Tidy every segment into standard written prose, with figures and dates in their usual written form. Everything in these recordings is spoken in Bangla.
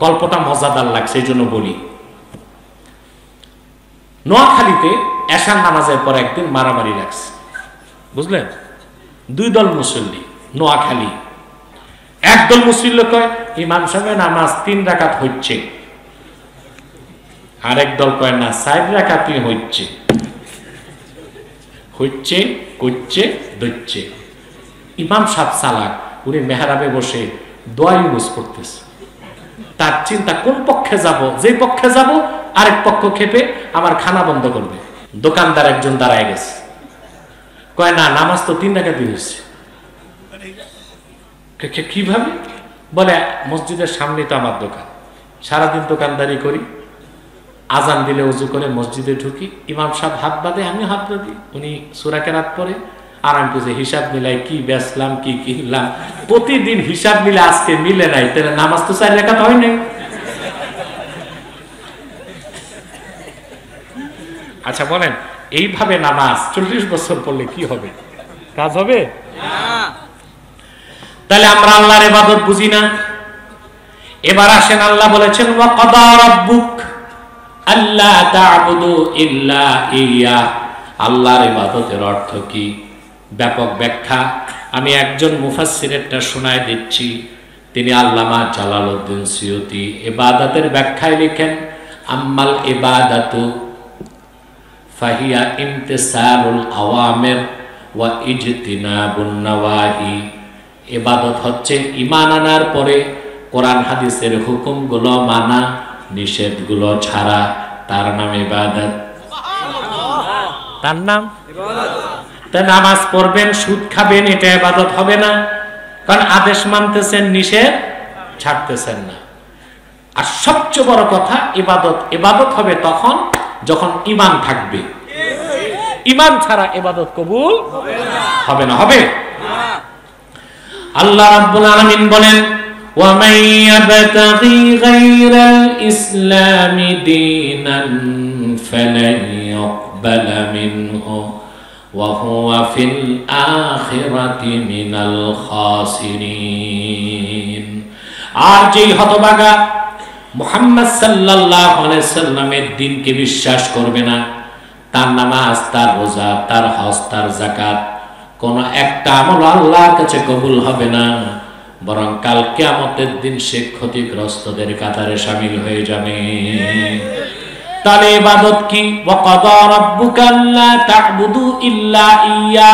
গল্পটা মজাদার লাগছে এই জন্য বলি। নোয়াখালীতে এশার নামাজের পর একদিন মারামারি লাগছে, বুঝলেন? দুই দল মুসল্লি নোয়াখালী। একদল মুসল্লি কয় ইমাম সাহেবের নামাজ 3 রাকাত হচ্ছে, আরেক দল কয় না 4 রাকাতই হচ্ছে। হচ্ছে করছে দচ্ছে। ইমাম সাহেব চালাক, উনি মেহরাবে বসে দোয়া ইউজ করতেছে। তার চিন্তা কোন পক্ষে যাব, যে পক্ষে যাব আরেক পক্ষ খেপে আমার খানা বন্ধ করবে। দোকানদার একজন দাঁড়ায় গেছে, কয় না নামাজ তো 3 রাকাতই হচ্ছে। কিভাবে? বলে মসজিদের সামনে তো আমার দোকান, সারাদিন দোকানদারি করি, আজান দিলে উজু করে মসজিদে ঢুকি, ইমাম সাহেব হাত বাঁধে আমি হাত বাঁধি, উনি সূরা কেরাত পড়ে আর আমি বুঝে হিসাব মিলাই কি বেচলাম কি কিনলাম। প্রতিদিন হিসাব মিলে আজকে মিলে নাই, তাহলে নামাজ তো 4 রাকাত হয় নাই। আচ্ছা বলেন, এইভাবে নামাজ 40 বছর পড়লে কি হবে? কাজ হবে? তাহলে আমরা আল্লাহর ইবাদত বুঝি না। এবার আসেন, আল্লাহ বলেছেন ওয়া কাদা রাব্বুক আল্লা তা'বুদু ইল্লা ইয়া। আল্লাহর ইবাদতের অর্থ কি? ব্যাপক ব্যাখ্যা আমি একজন মুফাসসিরেরটা শোনায় দিচ্ছি। তিনি আল্লামা জালালউদ্দিন সুয়ুতি ইবাদতের ব্যাখ্যায় লিখেন, আম্মাল ইবাদাতু ফাহিয়া ইমতিসালুল আওয়ামির ওয়া ইজতিনাবুন নওয়াহি। ইবাদত হচ্ছে ঈমান আনার পরে কোরআন হাদিসের হুকুমগুলো মানা, নিষেধগুলো ছাড়া, তার নাম ইবাদত। তার নাম ইবাদত। তা নামাজ পড়বেন, সুদ খাবেন, এটা ইবাদত হবে না, কারণ আদেশ মানতেছেন, নিষেধ ছাড়তেছেন না। আর সবচেয়ে বড় কথা, ইবাদত হবে তখন যখন ঈমান থাকবে। ঈমান ছাড়া ইবাদত কবুল হবে না। হবে? আল্লাহ রাব্বুল আলামিন বলেন ওয়া মান ইয়াবতাগি গায়রাল ইসলামি দীনান ফালান ইউকবালা মিনহু ওয়া হুয়া ফিল আখিরাতি মিনাল খাসিরিন। আর যেই হতভাগা মুহাম্মদ সাল্লাল্লাহু আলাইহি সাল্লামের দ্বীনকে বিশ্বাস করবে না, তার নামাজ, তার রোজা, তার হজ, তার যাকাত কোন একটা আমল আল্লাহর কাছে কবুল হবে না, বরং কাল কিয়ামতের দিন সে ক্ষতিগ্রস্তদের কাতারে শামিল হয়ে যাবে। তাহলে ইবাদত কি? ওয়া কাদা রাব্বুকা আল্লা তা'বুদু ইল্লা ইয়া।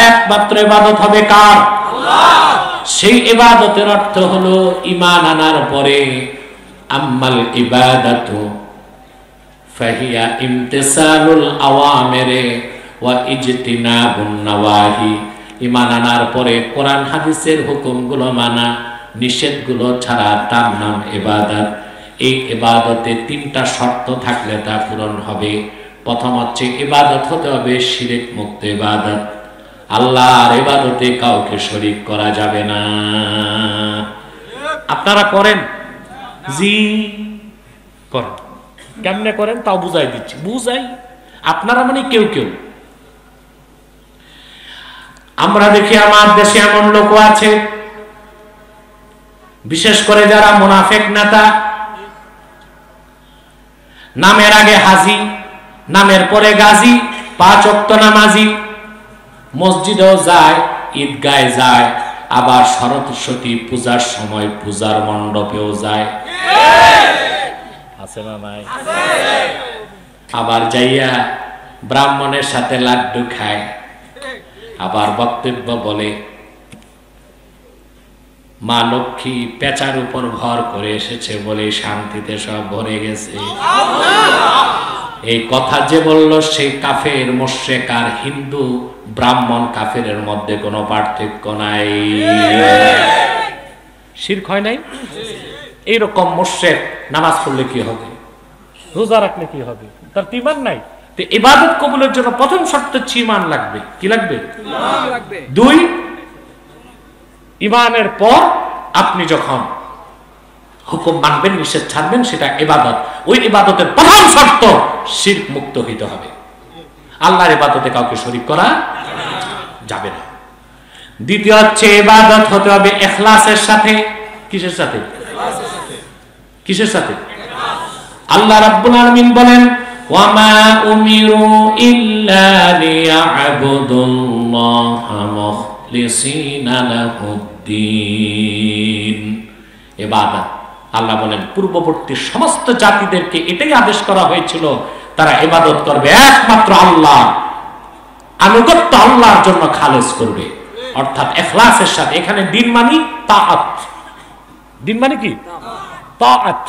একমাত্র ইবাদত হবে কার? আল্লাহ। সেই ইবাদতের অর্থ হলো ঈমান আনার পরে আম্মাল ইবাদাতু ফাহিয়া ইমতিসালুল আওয়ামিরে ওয়া ইজতিনাবুন নওয়াহি। ঈমান আনার পরে কোরআন হাদিসের হুকুমগুলো মানা, নিষেধগুলো ছাড়া, তার নাম ইবাদত। এই ইবাদতে 3টা শর্ত থাকলে তা পূরণ হবে। প্রথম হচ্ছে ইবাদত হতে হবে শিরক মুক্ত ইবাদত, আল্লাহর ইবাদতে কাউকে শরীক করা যাবে না। আপনারা করেন? জি করেন। কেমনে করেন তাও বুঝাই দিচ্ছি। বুঝাই আপনারা মানে কেউ কেউ। আমরা দেখি আমার দেশে এমন লোক আছে, বিশেষ করে যারা মুনাফিক নেতা, নামের আগে হাজি, নামের পরে গাজী, 5 ওয়াক্ত নামাজি, মসজিদেও যায়, ঈদগাহে যায়, আবার সরস্বতী পূজার সময় পূজার মণ্ডপেও যায়। আছে না নাই? আবার যাইয়া ব্রাহ্মণের সাথে লাড্ডু খায়, আবার বক্তব্য বলে মা লক্ষ্মী পেঁচার উপর ভর করে এসেছে বলে শান্তিতে সব ভরে গেছে। এই কথা যে বলল সেই কাফের, মুশরিক আর হিন্দু ব্রাহ্মণ কাফেরের মধ্যে কোনো পার্থক্য নাই। শিরক হয় নাই? এইরকম মুশরিক নামাজ পড়লে কি হবে, রোজা রাখলে কি হবে, তার ঈমান নাই। তো ইবাদত কবুলের জন্য প্রথম শর্ত হচ্ছে ঈমান লাগবে। কি লাগবে? ঈমান লাগবে। 2, ঈমানের পর আপনি যখন হুকুম মানবেন, নিষেধ ছাড়বেন, সেটা ইবাদত। ওই ইবাদতের প্রথম শর্ত শিরক মুক্ত হইতে হবে, আল্লাহর ইবাদতে কাউকে শরীক করা যাবে না। দ্বিতীয় হচ্ছে ইবাদত হতে হবে ইখলাসের সাথে। কিসের সাথে? কিসের সাথে? আল্লাহ রাব্বুল আলামিন বলেন ওয়ামা উমিরু ইল্লা লিয়া'বুদুল্লাহা মুখলিসিনা লাহুদ্দিন। ইবাদত, আল্লাহ বলেন পূর্ববর্তী সমস্ত জাতিদেরকে এটাই আদেশ করা হয়েছিল, তারা ইবাদত করবে একমাত্র আল্লাহ, আনুগত্য আল্লাহর জন্য খালেস করবে, অর্থাৎ ইখলাসের সাথে। এখানে দিন মানে তাআত। দিন মানে কি? তাআত।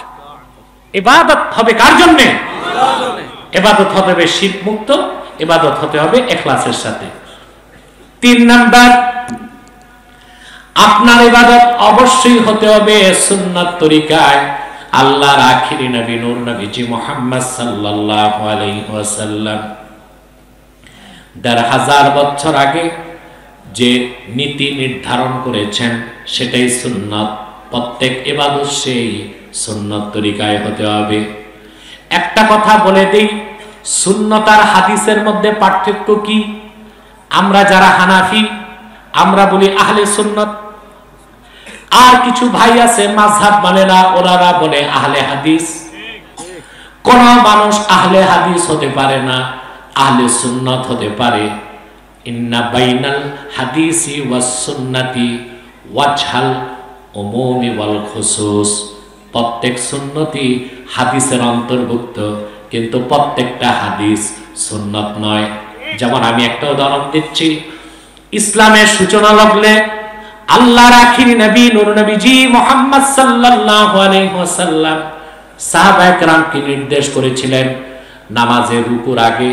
ইবাদত হবে কার জন্য? ইবাদত হতে হবে শিরক মুক্ত, ইবাদত হতে হবে ইখলাসের সাথে। 3 নাম্বার, আপনার ইবাদত অবশ্যই হতে হবে সুন্নাত তরিকায়। আল্লাহর আখিরি নবী নূর নবীজি মুহাম্মদ সাল্লাল্লাহু আলাইহি ওয়াসাল্লাম ১৫০০ বছর আগে যে নীতি নির্ধারণ করেছেন সেটাই সুন্নাত। প্রত্যেক ইবাদত সেই সুন্নাত তরিকায় হতে হবে। একটা কথা বলে দেই, সুন্নাত আর হাদিসের মধ্যে পার্থক্য কি? আমরা যারা হানাফি আমরা বলি আহলে সুন্নাত, আর কিছু ভাই আছে মাযহাব মানে না, ওনারা বলে আহলে হাদিস। কোন মানুষ আহলে হাদিস হতে পারে না, আহলে সুন্নাত হতে পারে। ইন্না বাইনাল হাদিসি ওয়াস সুন্নাতি ওয়াজহাল উমুমি ওয়াল খুসুস। প্রত্যেক সুন্নতি হাদিসের অন্তর্ভুক্ত, কিন্তু প্রত্যেকটা হাদিস সুন্নাত নয়। যেমন আমি একটা উদাহরণ দিচ্ছি, ইসলামের সূচনা লগ্নে আল্লাহর আখিরি নবী নূর নবীজি মুহাম্মদ সাল্লাল্লাহু আলাইহি ওয়াসাল্লাম সাহাবায়ে কেরামকে নির্দেশ করেছিলেন নামাজের রুকুর আগে,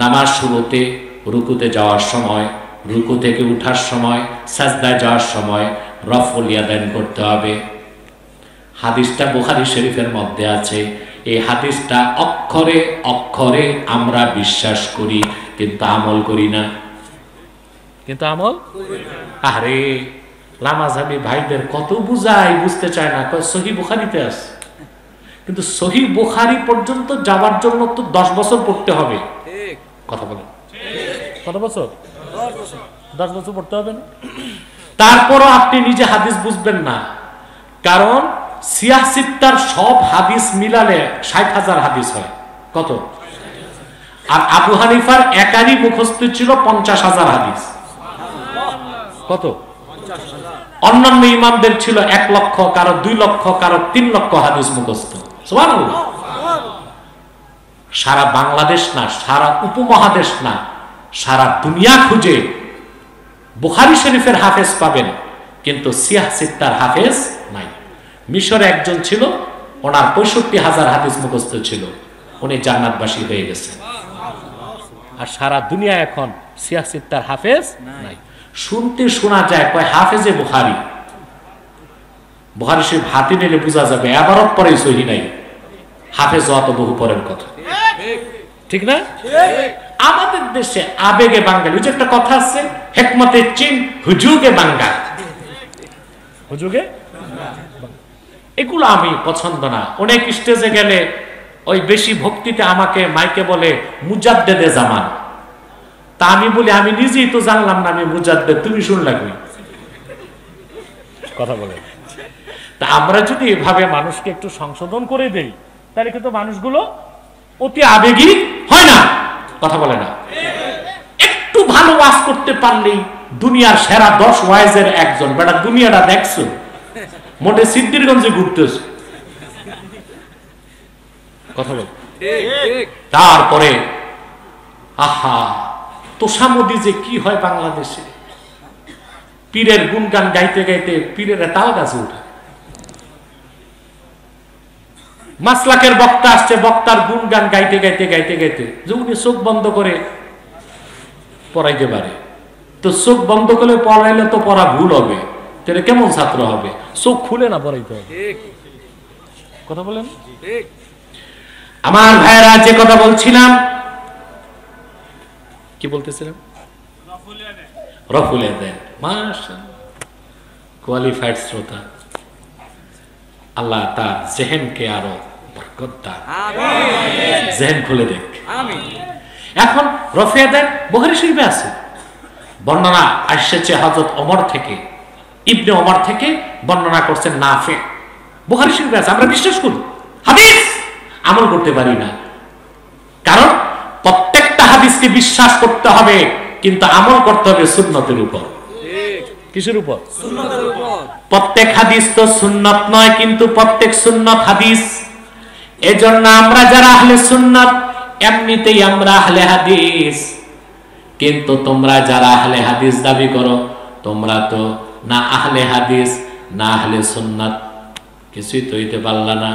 নামাজ শুরুতে, রুকুতে যাওয়ার সময়, রুকু থেকে উঠার সময়, সাজদায় যাওয়ার সময় রফউল ইয়াদাইন করতে হবে। হাদিসটা বুখারী শরীফের মধ্যে আছে। এই হাদিসটা অক্ষরে অক্ষরে আমরা বিশ্বাস করি, কিন্তু আমল করি না। আরে লামাযাবি ভাইদের কত বুঝাই, বুঝতে চায় না। সহিহ বুখারীতে আছে, কিন্তু সহিহ বুখারী পর্যন্ত যাওয়ার জন্য তো 10 বছর পড়তে হবে। কথা বলেন, কত বছর? 10 বছর পড়তে হবে না? তারপরও আপনি নিজে হাদিস বুঝবেন না, কারণ সিয়াহ সিত্তার সব হাদিস মিলালে 60,000 হাদিস হয়। কত? আর আবু হানিফার একারই মুখস্থ ছিল 50,000 হাদিস। কত? অন্যান্য ইমামদের ছিল 1 লক্ষ, কারো 2 লক্ষ, কারো 3 লক্ষ হাদিস মুখস্থ। সুবহানাল্লাহ। সারা বাংলাদেশ না, সারা উপমহাদেশ না, সারা দুনিয়া খুঁজে বুখারী শরীফের হাফেজ পাবেন, কিন্তু সিয়াহ সিত্তার হাফেজ নাই। মিশরে একজন ছিল, ওনার 65,000 হাদিস মুখস্থ ছিল, উনি জান্নাতবাসী হয়ে গেছেন। আর সারা দুনিয়া এখন সিয়াহ সিত্তার হাফেজ নাই। শুনতে শোনা যায় কয় হাফেজে বুখারী। বুখারী শরীফ হাতে নিলে বোঝা যাবে এবারত পরে সহি নাই, হাফেজ অত বহু পরের কথা। ঠিক না? আমাদের দেশে আবেগে বাঙালি, ওই যে একটা কথা আছে, হিকমতে চীন হুজুগে বাঙ্গাল। হুজুগে এগুলো আমি পছন্দ না। অনেক স্টেজে গেলে ওই বেশি ভক্তিতে আমাকে মাইকে বলে মুজাদ্দেদে জামান। তা আমি বলি আমি নিজেই তো জানলাম না আমি মুজাদ্দেদ, তুমি শুনলা কই? কথা বলে। তা আমরা যদি এভাবে মানুষকে একটু সংশোধন করে দেই, তাহলে কিন্তু মানুষগুলো অতি আবেগী হয় না। কথা বলে না। একটু ভালো ওয়াজ করতে পারলেই দুনিয়ার সেরা 10 ওয়াইজের একজন। বেটা দুনিয়াটা দেখছো, মোটে সিদ্ধিরগঞ্জে ঘুরতেছে। কথা বল। তারপরে আহা তোষামদি যে কি হয় বাংলাদেশে, পীরের গুণগান গাইতে গাইতে পীরের তাল গাছে উঠে। মাসলাকের বক্তা আসছে, বক্তার গুণগান গাইতে গাইতে গাইতে গাইতে যে উনি চোখ বন্ধ করে পড়াইতে পারে। তো চোখ বন্ধ করে পড়াইলে তো পড়া ভুল হবে, তাহলে কেমন ছাত্র হবে? চোখ খুলে না পড়াইতে হবে। কথা বলেন। আমার ভাইয়েরা, যে কথা বলছিলাম, কি বলতেছিলাম? রফুল ইয়াদাইন। মাশাআল্লাহ, কোয়ালিফাইড শ্রোতা। আল্লাহ তার জেহেনকে আরো বরকত দান, জেহেন খুলে দেখ। এখন রফুল ইয়াদাইন বুখারী শরীফে আছে। বর্ণনা আসছে হযরত ওমর থেকে, ইবনে ওমর থেকে বর্ণনা করছেন নাফি বুখারী শরীফে আছে, আমরা বিশ্বাস করি, হাদিস আমল করতে পারি না। কারণ প্রত্যেকটা হাদিসকে বিশ্বাস করতে হবে, কিন্তু আমল করতে হবে সুন্নতের উপর। কিসের উপর? সুন্নতের উপর। প্রত্যেক হাদিস তো সুন্নত নয়, কিন্তু প্রত্যেক সুন্নত হাদিস। এজন্য আমরা যারা আহলে সুন্নাত, এমনিতেই আমরা আহলে হাদিস। কিন্তু তোমরা যারা আহলে হাদিস দাবি করো, তোমরা তো না আহলে হাদিস না আহলে সুন্নাত, কিছুই তো হইতে পারলা না।